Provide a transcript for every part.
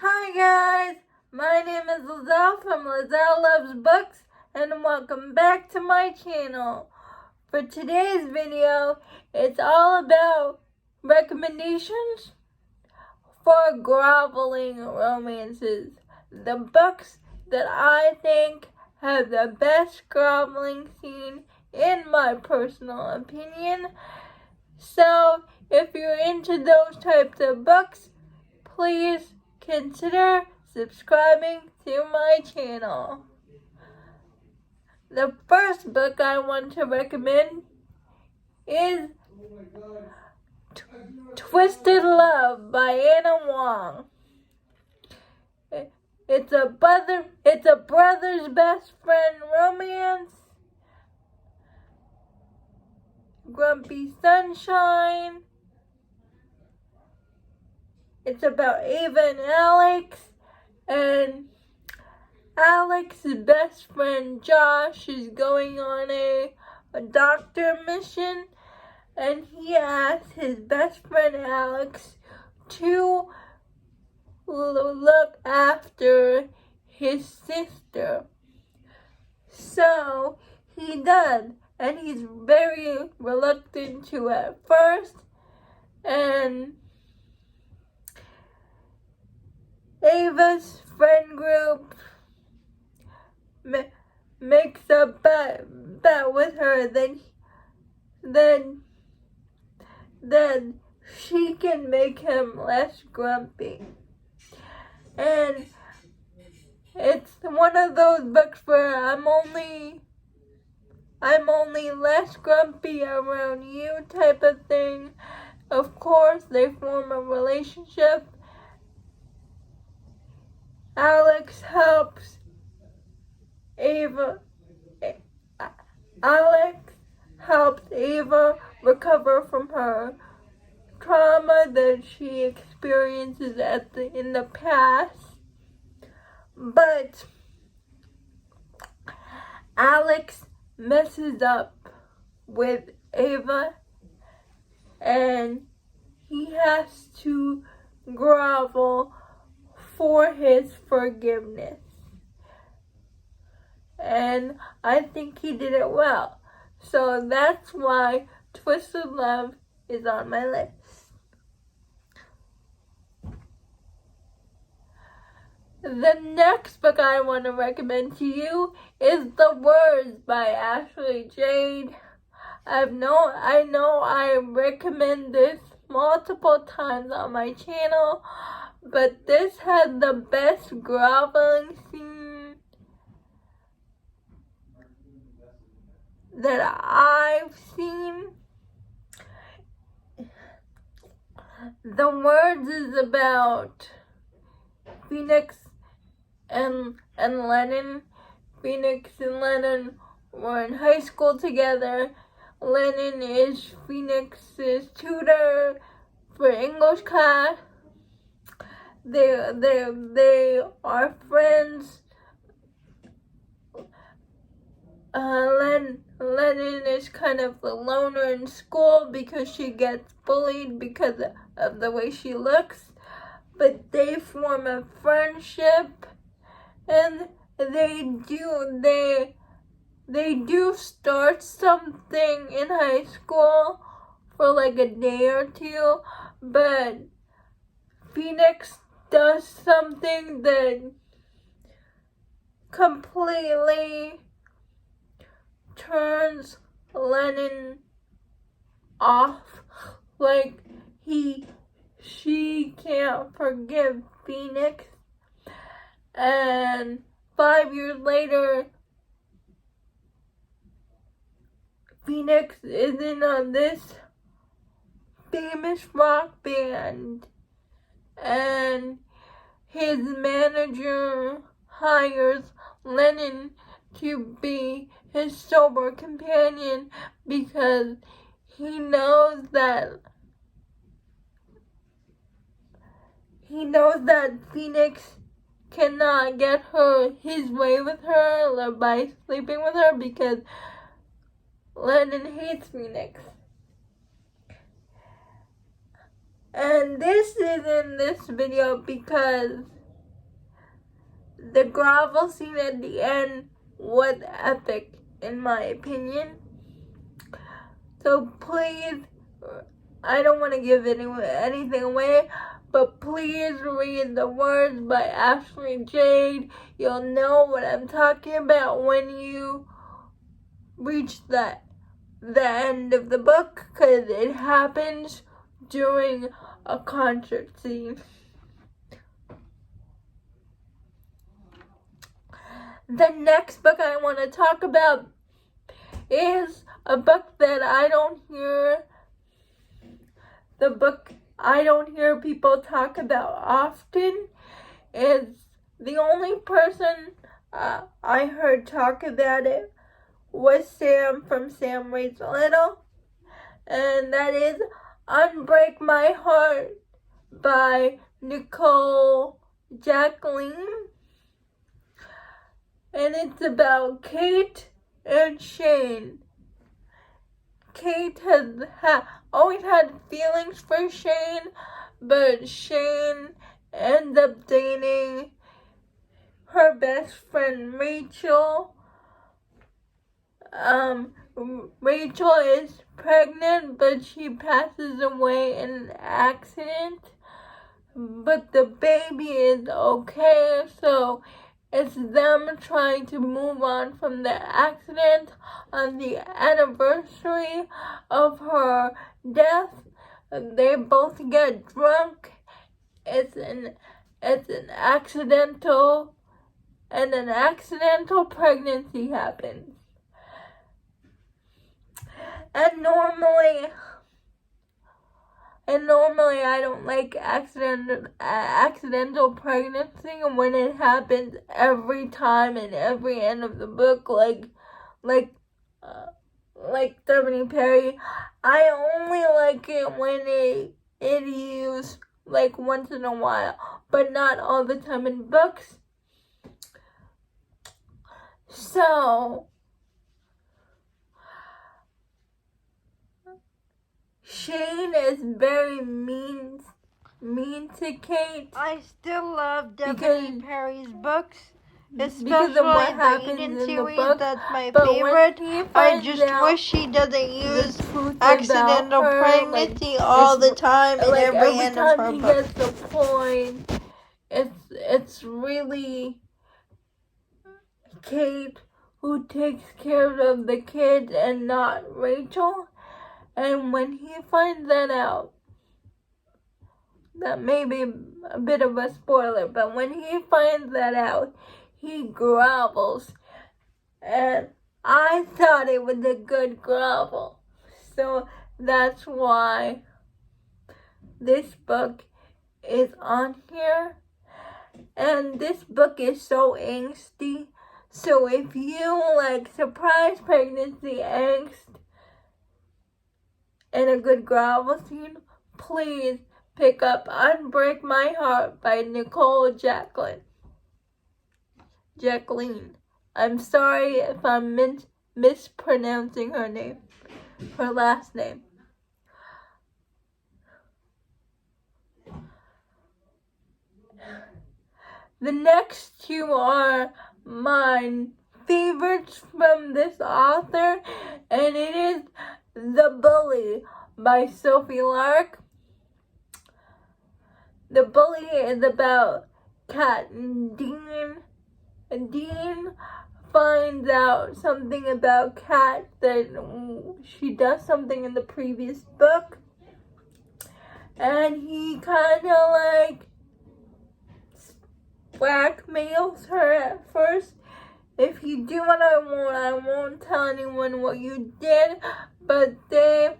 Hi guys, my name is Lizelle from Lizelle Loves Books and welcome back to my channel. For today's video, it's all about recommendations for groveling romances. The books that I think have the best groveling scene in my personal opinion. So, if you're into those types of books, please consider subscribing to my channel. The first book I want to recommend is Twisted Love by Anna Huang. It's a brother's best friend romance. Grumpy Sunshine. It's about Ava and Alex, and Alex's best friend Josh is going on a doctor mission, and he asks his best friend Alex to look after his sister. So he does, and he's very reluctant to at first, and Ava's friend group makes a bet with her then she can make him less grumpy. And it's one of those books where I'm only less grumpy around you type of thing. Of course, they form a relationship. Alex helps Ava recover from her trauma that she experiences in the past. But Alex messes up with Ava, and he has to grovel for his forgiveness. And I think he did it well. So that's why Twisted Love is on my list. The next book I want to recommend to you is The Words by Ashley Jade. I know I recommend this multiple times on my channel, but this has the best groveling scene that I've seen. The Words is about Phoenix and Lennon. Phoenix and Lennon were in high school together. Lennon is Phoenix's tutor for English class. They are friends. Lennon is kind of the loner in school because she gets bullied because of the way she looks. But they form a friendship, and they do start something in high school for like a day or two, but Phoenix does something that completely turns Lennon off. Like she can't forgive Phoenix, and 5 years later, Phoenix is in this famous rock band, and his manager hires Lennon to be his sober companion because he knows that Phoenix cannot get his way with her by sleeping with her because Lennon hates Phoenix. And this is in this video because the grovel scene at the end was epic, in my opinion. So please, I don't want to give anything away, but please read the words by Ashley Jade. You'll know what I'm talking about when you reach the end of the book, because it happens during a concert scene. The next book I want to talk about is a book that I don't hear people talk about often. It's the only person I heard talk about it was Sam from Sam Rates Little, and that is Unbreak My Heart by Nicole, Jacquelyn. And it's about Kate and Shane. Kate has always had feelings for Shane, but Shane ends up dating her best friend Rachel. Rachel is pregnant, but she passes away in an accident. But the baby is okay, so it's them trying to move on from the accident on the anniversary of her death. They both get drunk. It's an accidental pregnancy happens. And normally I don't like accidental pregnancy when it happens every time in every end of the book, like Stephanie Perry. I only like it when it used like once in a while, but not all the time in books. So Shane is very mean to Kate. I still love Stephanie Perry's books, especially the Eden series. That's my favorite. I just wish she doesn't use accidental pregnancy all the time in every end of her book. Every time he gets the point, it's really Kate who takes care of the kids and not Rachel. And when he finds that out, that may be a bit of a spoiler, but when he finds that out, he grovels. And I thought it was a good grovel. So that's why this book is on here. And this book is so angsty. So if you like surprise pregnancy angst and a good grovel scene, please pick up Unbreak My Heart by Nicole Jacquelyn. I'm sorry if I'm mispronouncing her last name. The next two are my favorites from this author, and it is The Bully by Sophie Lark. The Bully is about Kat and Dean. And Dean finds out something about Kat, that she does something in the previous book. And he kind of like blackmails her at first. If you do what I won't tell anyone what you did. But they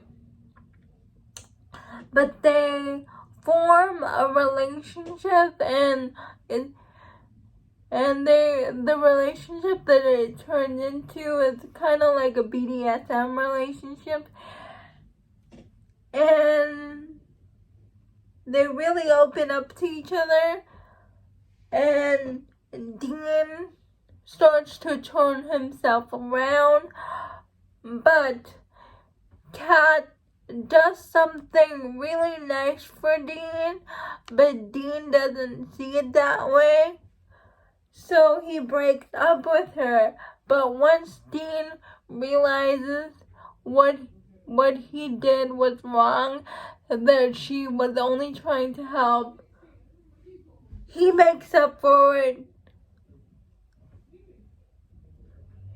form a relationship, and the relationship that it turns into is kind of like a BDSM relationship, and they really open up to each other, and Dean starts to turn himself around, but Kat does something really nice for Dean, but Dean doesn't see it that way. so he breaks up with her. But once Dean realizes what he did was wrong, that she was only trying to help, he makes up for it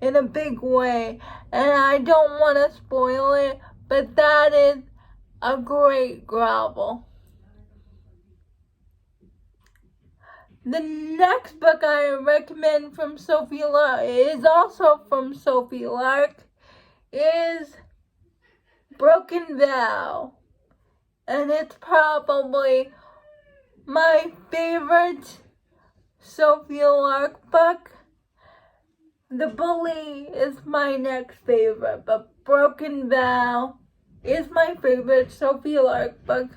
in a big way. And I don't want to spoil it, but that is a great Grovel. The next book I recommend from Sophie Lark is also from Sophie Lark, is Broken Vow. And it's probably my favorite Sophie Lark book. The Bully is my next favorite, but Broken Vow is my favorite Sophie Lark book.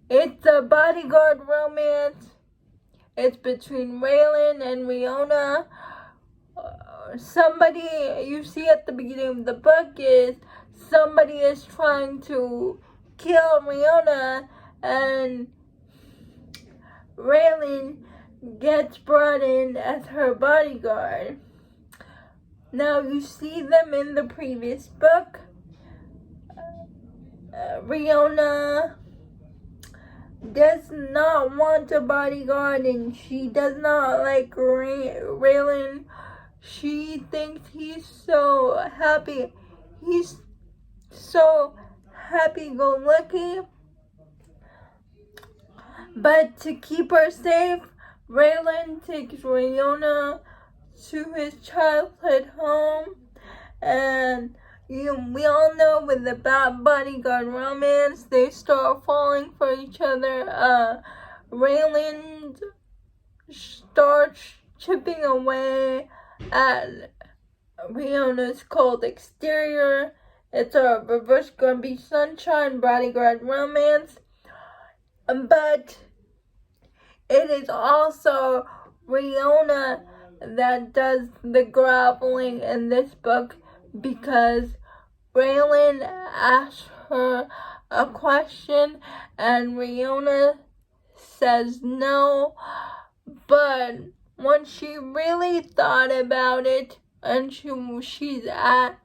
It's a bodyguard romance. It's between Raylan and Riona. Somebody you see at the beginning of the book is somebody is trying to kill Riona, and Raylan gets brought in as her bodyguard. Now you see them in the previous book. Riona does not want a bodyguard, and she does not like Raylan. She thinks he's so happy. He's so happy-go-lucky. But to keep her safe, Raylan takes Riona to his childhood home. And we all know with the bad bodyguard romance, they start falling for each other. Raylan starts chipping away at Riona's cold exterior. It's a reverse Grumpy Sunshine bodyguard romance. But it is also Riona that does the groveling in this book, because Raylan asks her a question and Riona says no. But when she really thought about it, and she's at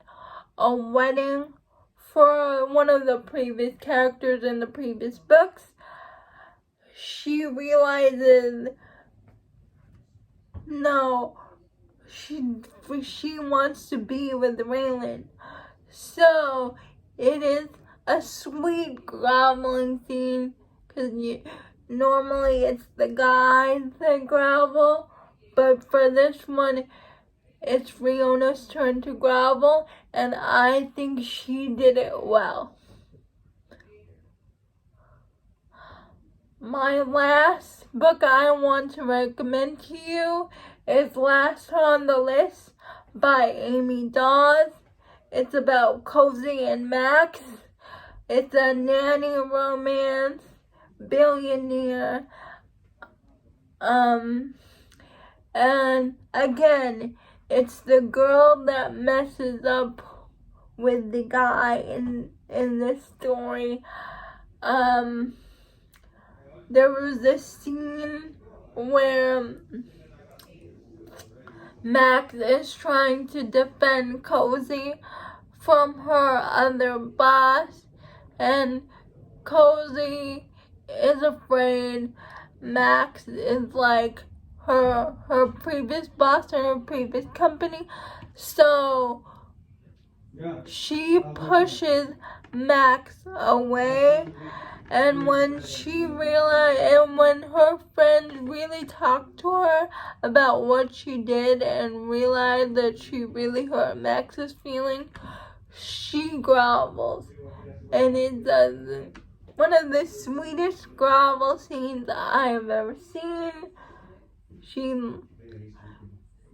a wedding for one of the previous characters in the previous books, she realizes no, she wants to be with Raylan. So it is a sweet groveling scene, because normally it's the guys that grovel, but for this one it's Riona's turn to grovel, and I think she did it well. My last book I want to recommend to you is Last on the List by Amy Daws. It's about Cozy and Max. It's a nanny romance, billionaire. And again, it's the girl that messes up with the guy in this story. There was this scene where Max is trying to defend Cozy from her other boss, and Cozy is afraid Max is like her previous boss in her previous company. So she pushes Max away. And when she realized, and when her friends really talked to her about what she did and realized that she really hurt Max's feelings, she grovels. And it's one of the sweetest grovel scenes I have ever seen.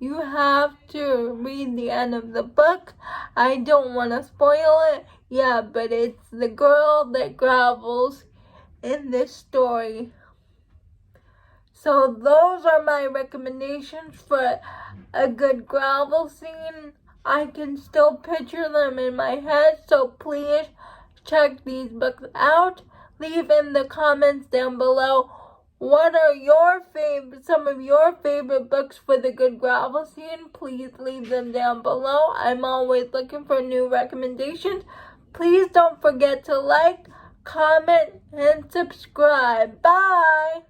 You have to read the end of the book. I don't want to spoil it. Yeah, but it's the girl that grovels in this story. So those are my recommendations for a good grovel scene. I can still picture them in my head, so please check these books out. Leave in the comments down below what are some of your favorite books for the Good Grovel scene? Please leave them down below. I'm always looking for new recommendations. Please don't forget to like, comment, and subscribe. Bye!